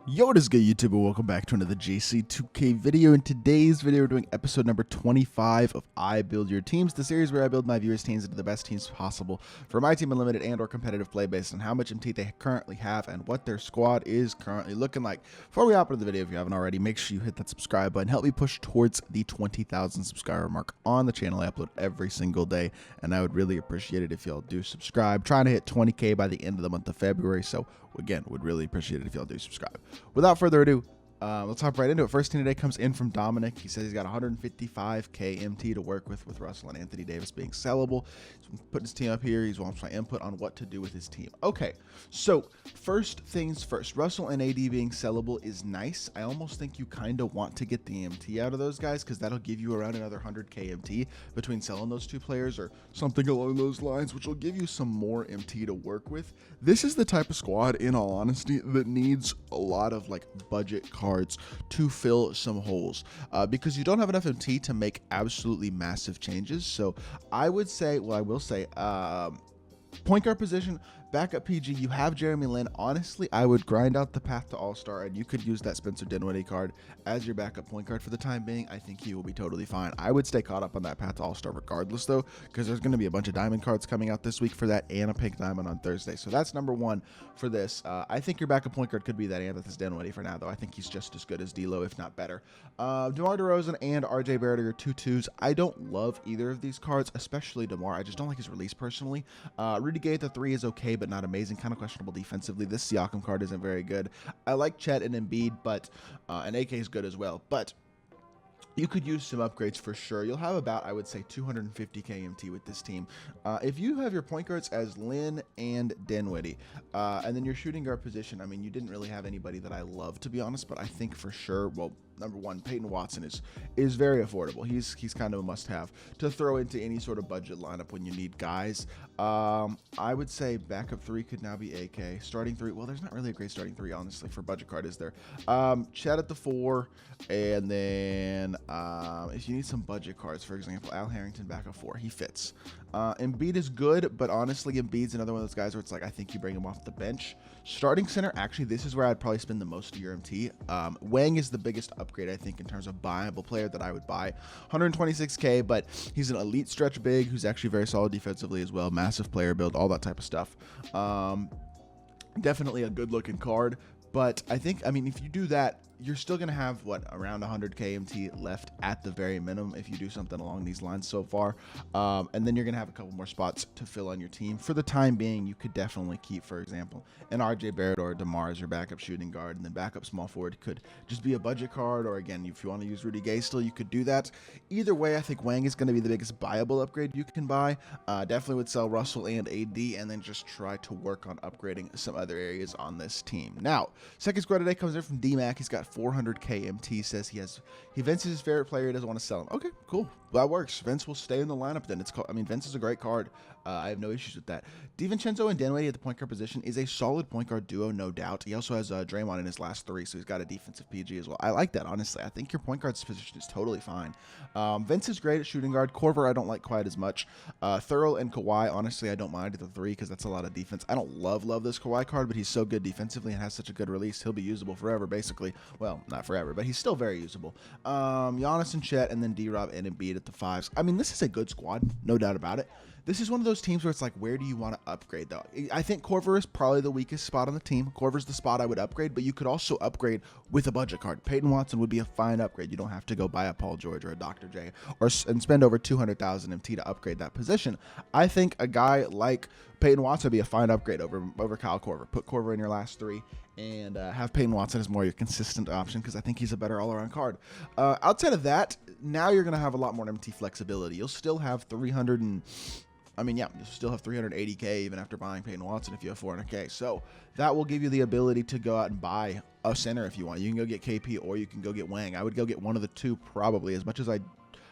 Yo, what is good, YouTube, and welcome back to another JC2K video. In today's video, we're doing episode number 25 of I Build Your Teams, the series where I build my viewers' teams into the best teams possible for my team unlimited and or competitive play based on how much MT they currently have and what their squad is currently looking like. Before we hop into the video, if you haven't already, make sure you hit that subscribe button. Help me push towards the 20,000 subscriber mark on the channel. I upload every single day, and I would really appreciate it if y'all do subscribe. Trying to hit 20K by the end of the month of February, so again, would really appreciate it if y'all do subscribe. Without further ado, let's hop right into it. First team today comes in from Dominic. He says he's got 155K MT to work with Russell and Anthony Davis being sellable. He's putting his team up here. He wants my input on what to do with his team. Okay, so first things first. Russell and AD being sellable is nice. I almost think you kind of want to get the MT out of those guys because that'll give you around another 100K MT between selling those two players or something along those lines, which will give you some more MT to work with. This is the type of squad, in all honesty, that needs a lot of like budget cards to fill some holes because you don't have enough MT to make absolutely massive changes. So I would say, well, I will say, point guard position, backup PG, you have Jeremy Lin. Honestly, I would grind out the path to All-Star, and you could use that Spencer Dinwiddie card as your backup point guard for the time being. I think he will be totally fine. I would stay caught up on that path to All-Star regardless, though, because there's going to be a bunch of diamond cards coming out this week for that and a pink diamond on Thursday. So that's number one for this. I think your backup point guard could be that Amethyst Dinwiddie for now, though. I think he's just as good as D'Lo, if not better. DeMar DeRozan and RJ Barrett are 2-2s. I don't love either of these cards, especially DeMar. I just don't like his release personally. Rudy Gay at the 3 is okay, but not amazing. Kind of questionable defensively. This Siakam card isn't very good. I like Chet and Embiid, but and AK is good as well. But you could use some upgrades for sure. You'll have about, I would say, 250K MT with this team. If you have your point guards as Lin and Dinwiddie, and then your shooting guard position, I mean, you didn't really have anybody that I love, to be honest, but I think for sure, well, number one, Peyton Watson is very affordable. He's kind of a must-have to throw into any sort of budget lineup when you need guys. I would say backup 3 could now be AK. Starting 3, well, there's not really a great starting 3, honestly, for budget card, is there? Chet at the 4, and then if you need some budget cards, for example, Al Harrington backup 4, he fits. Embiid is good, but honestly, Embiid's another one of those guys where it's like, I think you bring him off the bench. Starting center, actually, this is where I'd probably spend the most of your MT. Wang is the biggest upgrade, I think, in terms of buyable player that I would buy. 126K, but he's an elite stretch big who's actually very solid defensively as well. Massive player build, all that type of stuff. Definitely a good looking card. But I think, I mean, if you do that, you're still going to have, what, around 100K MT left at the very minimum if you do something along these lines so far. And then you're going to have a couple more spots to fill on your team. For the time being, you could definitely keep, for example, an RJ Barrett or DeMar as your backup shooting guard, and then backup small forward could just be a budget card, or again, if you want to use Rudy Gay still, you could do that. Either way, I think Wang is going to be the biggest buyable upgrade you can buy. Definitely would sell Russell and AD, and then just try to work on upgrading some other areas on this team. Now, second squad today comes in from Dmac. He's got 400K MT. Says Vince is his favorite player. He doesn't want to sell him. Okay, cool. That works. Vince will stay in the lineup then. Vince is a great card. I have no issues with that. DiVincenzo and Dinwiddie at the point guard position is a solid point guard duo, no doubt. He also has Draymond in his last 3, so he's got a defensive PG as well. I like that, honestly. I think your point guard's position is totally fine. Vince is great at shooting guard. Korver, I don't like quite as much. Thurl and Kawhi, honestly, I don't mind at the 3 because that's a lot of defense. I don't love this Kawhi card, but he's so good defensively and has such a good release. He'll be usable forever, basically. Well, not forever, but he's still very usable. Giannis and Chet, and then D-Rob and Embiid at the 5s. I mean, this is a good squad, no doubt about it. This is one of those teams where it's like, where do you want to upgrade, though? I think Korver is probably the weakest spot on the team. Korver's the spot I would upgrade, but you could also upgrade with a budget card. Peyton Watson would be a fine upgrade. You don't have to go buy a Paul George or a Dr. J and spend over 200,000 MT to upgrade that position. I think a guy like Peyton Watson would be a fine upgrade over Kyle Korver. Put Korver in your last 3 and have Peyton Watson as more your consistent option because I think he's a better all-around card. Outside of that, now you're going to have a lot more MT flexibility. You'll still have you'll still have 380K even after buying Peyton Watson if you have 400K. So that will give you the ability to go out and buy a center if you want. You can go get KP or you can go get Wang. I would go get one of the two probably. As much as I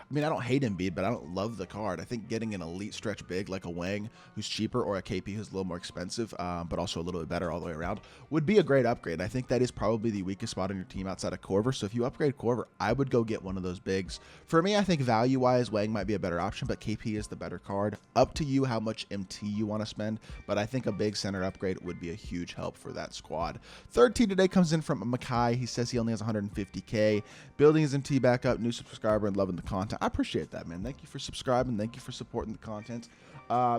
I mean, I don't hate Embiid, but I don't love the card. I think getting an elite stretch big like a Wang, who's cheaper, or a KP who's a little more expensive, but also a little bit better all the way around, would be a great upgrade. I think that is probably the weakest spot on your team outside of Korver. So if you upgrade Korver, I would go get one of those bigs. For me, I think value-wise, Wang might be a better option, but KP is the better card. Up to you how much MT you want to spend, but I think a big center upgrade would be a huge help for that squad. Third team today comes in from Maai. He says he only has 150K. Building his MT back up, new subscriber, and loving the content. I appreciate that, man. Thank you for subscribing. Thank you for supporting the content.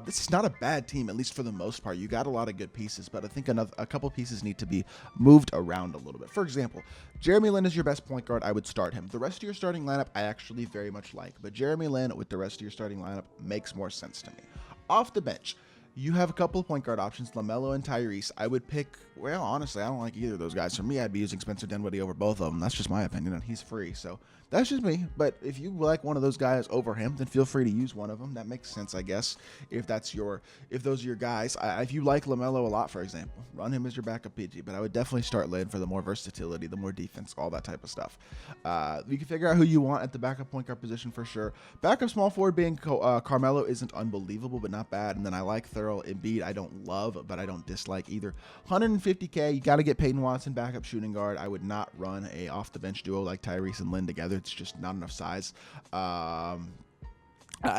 This is not a bad team, at least for the most part. You got a lot of good pieces, but I think a couple pieces need to be moved around a little bit. For example, Jeremy Lin is your best point guard. I would start him. The rest of your starting lineup, I actually very much like, but Jeremy Lin with the rest of your starting lineup makes more sense to me. Off the bench, you have a couple of point guard options, LaMelo and Tyrese. I would pick, well, honestly, I don't like either of those guys. For me, I'd be using Spencer Dinwiddie over both of them. That's just my opinion, and he's free, so that's just me. But if you like one of those guys over him, then feel free to use one of them. That makes sense, I guess, if those are your guys. If you like LaMelo a lot, for example, run him as your backup PG, but I would definitely start Lin for the more versatility, the more defense, all that type of stuff. You can figure out who you want at the backup point guard position for sure. Backup small forward being Carmelo isn't unbelievable, but not bad. And then I like Thurl. Embiid I don't love, but I don't dislike either. 150K, you got to get Peyton Watson backup shooting guard. I would not run a off the bench duo like Tyrese and Lin together. It's just not enough size. I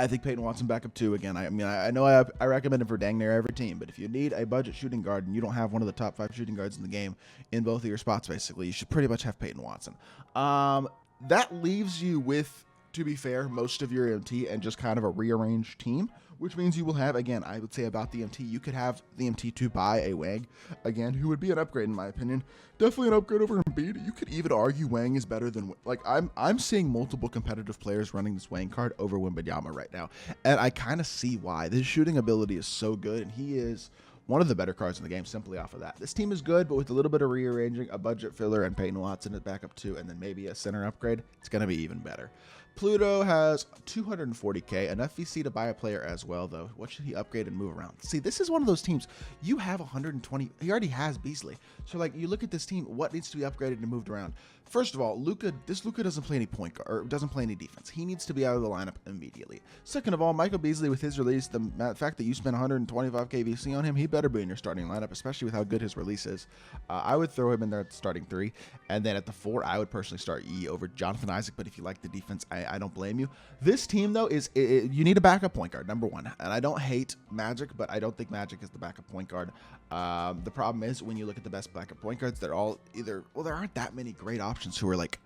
think Peyton Watson backup too. Again, I mean, I know I recommend him for dang near every team, but if you need a budget shooting guard and you don't have one of the top 5 shooting guards in the game in both of your spots, basically, you should pretty much have Peyton Watson. That leaves you with, to be fair, most of your MT and just kind of a rearranged team, which means you will have, again, I would say about the MT, you could have the MT to buy a Wang, again, who would be an upgrade in my opinion. Definitely an upgrade over Embiid. You could even argue Wang is better than, like, I'm seeing multiple competitive players running this Wang card over Wembanyama right now, and I kind of see why. This shooting ability is so good, and he is one of the better cards in the game simply off of that. This team is good, but with a little bit of rearranging, a budget filler, and Peyton Watson at backup too, and then maybe a center upgrade, it's going to be even better. Pluto has 240K, enough VC to buy a player as well, though. What should he upgrade and move around? See, this is one of those teams. You have 120. He already has Beasley. So, like, you look at this team, what needs to be upgraded and moved around? First of all, Luka doesn't play any point guard, or doesn't play any defense. He needs to be out of the lineup immediately. Second of all, Michael Beasley, with his release, the fact that you spent 125K VC on him, he better be in your starting lineup, especially with how good his release is. I would throw him in there at the starting 3, and then at the 4, I would personally start E over Jonathan Isaac, but if you like the defense, I don't blame you. This team, though, you need a backup point guard, number 1. And I don't hate Magic, but I don't think Magic is the backup point guard. The problem is when you look at the best backup point guards, they're all either, well, there aren't that many great options who are like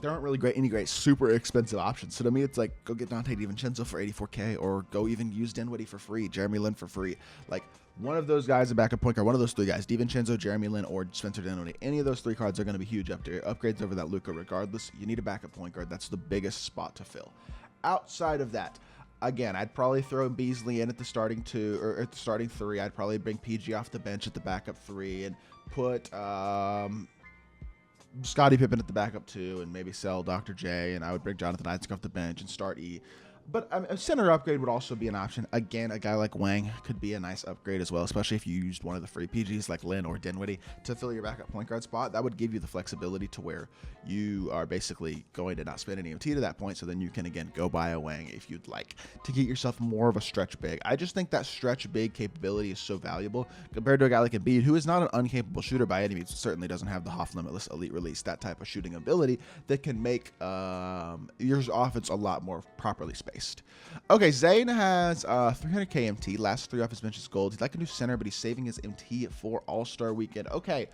there aren't really any great super expensive options. So to me, it's like, go get Dante DiVincenzo for 84K, or go even use Dinwiddie for free, Jeremy Lin for free. Like, one of those guys, a backup point guard, one of those 3 guys, DiVincenzo, Jeremy Lin, or Spencer Dinwiddie. Any of those 3 cards are going to be huge upgrades over that Luka regardless. You need a backup point guard. That's the biggest spot to fill. Outside of that, again, I'd probably throw Beasley in at the starting 2, or at the starting 3. I'd probably bring PG off the bench at the backup 3 and put Scottie Pippen at the backup 2, and maybe sell Dr. J, and I would bring Jonathan Isaac off the bench and start E. But a center upgrade would also be an option. Again, a guy like Wang could be a nice upgrade as well, especially if you used one of the free PGs like Lin or Dinwiddie to fill your backup point guard spot. That would give you the flexibility to where you are basically going to not spend any MT to that point, so then you can, again, go buy a Wang if you'd like to get yourself more of a stretch big. I just think that stretch big capability is so valuable compared to a guy like Embiid, who is not an uncapable shooter by any means. Certainly doesn't have the Hoff Limitless Elite Release, that type of shooting ability that can make your offense a lot more properly spaced. Okay, Zayn has 300K MT. Last 3 off his bench is gold. He'd like a new center, but he's saving his MT for All-Star Weekend. Okay,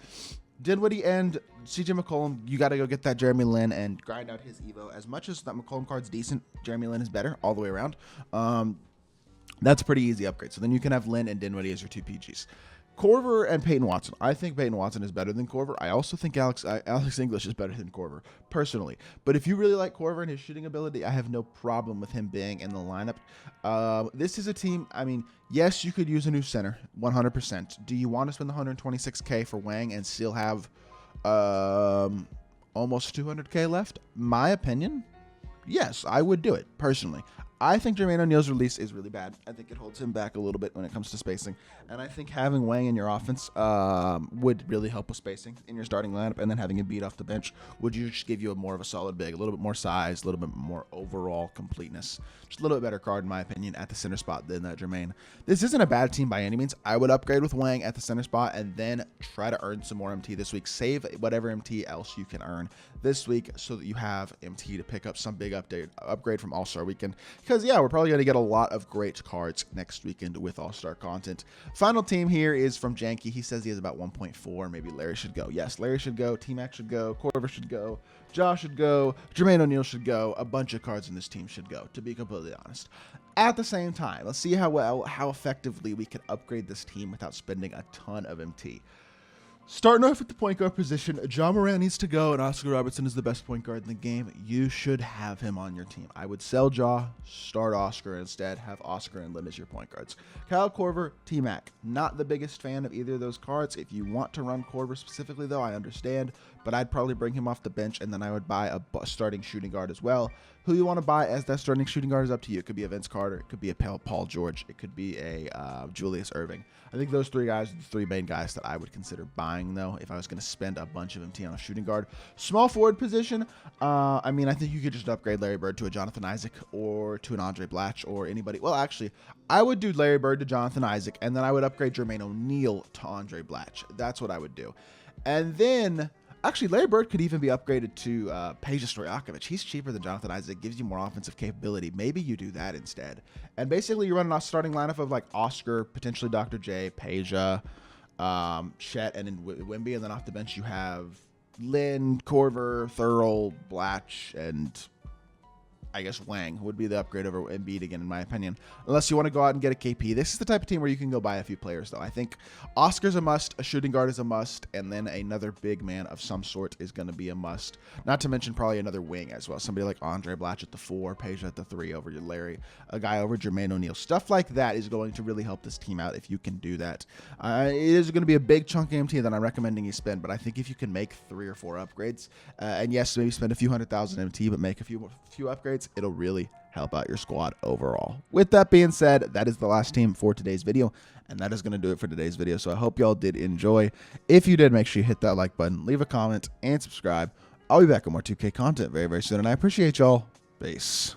Dinwiddie and CJ McCollum, you got to go get that Jeremy Lin and grind out his Evo. As much as that McCollum card's decent, Jeremy Lin is better all the way around. That's a pretty easy upgrade. So then you can have Lin and Dinwiddie as your 2 PGs. Korver and Peyton Watson. I think Peyton Watson is better than Korver. I also think Alex English is better than Korver, personally. But if you really like Korver and his shooting ability, I have no problem with him being in the lineup. This is a team, I mean, yes, you could use a new center, 100%. Do you want to spend the 126K for Wang and still have almost 200K left? My opinion, yes, I would do it, personally. I think Jermaine O'Neal's release is really bad. I think it holds him back a little bit when it comes to spacing. And I think having Wang in your offense would really help with spacing in your starting lineup. And then having him beat off the bench would just give you more of a solid big, a little bit more size, a little bit more overall completeness. Just a little bit better card, in my opinion, at the center spot than Jermaine. This isn't a bad team by any means. I would upgrade with Wang at the center spot and then try to earn some more MT this week. Save whatever MT else you can earn this week so that you have MT to pick up some big upgrade from All-Star Weekend. Because, yeah, we're probably going to get a lot of great cards next weekend with All-Star content. Final team here is from Janky. He says he has about 1.4. Maybe Larry should go. Yes, Larry should go. Dmac should go. Corver should go. Josh should go. Jermaine O'Neal should go. A bunch of cards in this team should go, to be completely honest. At the same time, let's see how effectively we can upgrade this team without spending a ton of MT. Starting off at the point guard position, Ja Morant needs to go, and Oscar Robertson is the best point guard in the game. You should have him on your team. I would sell Ja, start Oscar instead, have Oscar and Lim as your point guards. Kyle Korver, T-Mac. Not the biggest fan of either of those cards. If you want to run Korver specifically, though, I understand, but I'd probably bring him off the bench, and then I would buy a starting shooting guard as well. Who you want to buy as that starting shooting guard is up to you. It could be a Vince Carter. It could be a Paul George. It could be a Julius Erving. I think those three guys are the three main guys that I would consider buying, though, if I was going to spend a bunch of MT on a shooting guard. Small forward position, I mean, I think you could just upgrade Larry Bird to a Jonathan Isaac or to an Andre Blatch or anybody. Well, actually, I would do Larry Bird to Jonathan Isaac, and then I would upgrade Jermaine O'Neal to Andre Blatch. That's what I would do. And then... actually, Larry Bird could even be upgraded to Peja Stojakovic. He's cheaper than Jonathan Isaac, gives you more offensive capability. Maybe you do that instead. And basically, you're running a starting lineup of like Oscar, potentially Dr. J, Peja, Chet, and then Wimby. And then off the bench, you have Lin, Korver, Thurl, Blatch, and I guess Wang would be the upgrade over Embiid again, in my opinion. Unless you want to go out and get a KP. This is the type of team where you can go buy a few players, though. I think Oscar's a must, a shooting guard is a must, and then another big man of some sort is going to be a must. Not to mention probably another wing as well. Somebody like Andre Blatch at the 4, Peja at the 3 over your Larry, a guy over Jermaine O'Neal. Stuff like that is going to really help this team out if you can do that. It is going to be a big chunk of MT that I'm recommending you spend, but I think if you can make 3 or 4 upgrades, and yes, maybe spend a few $100,000 MT, but make a few upgrades, it'll really help out your squad overall. With that being said, that is the last team for today's video, and that is going to do it for today's video. So I hope y'all did enjoy. If you did, make sure you hit that like button, leave a comment, and subscribe. I'll be back with more 2K content very, very soon, and I appreciate y'all. Peace.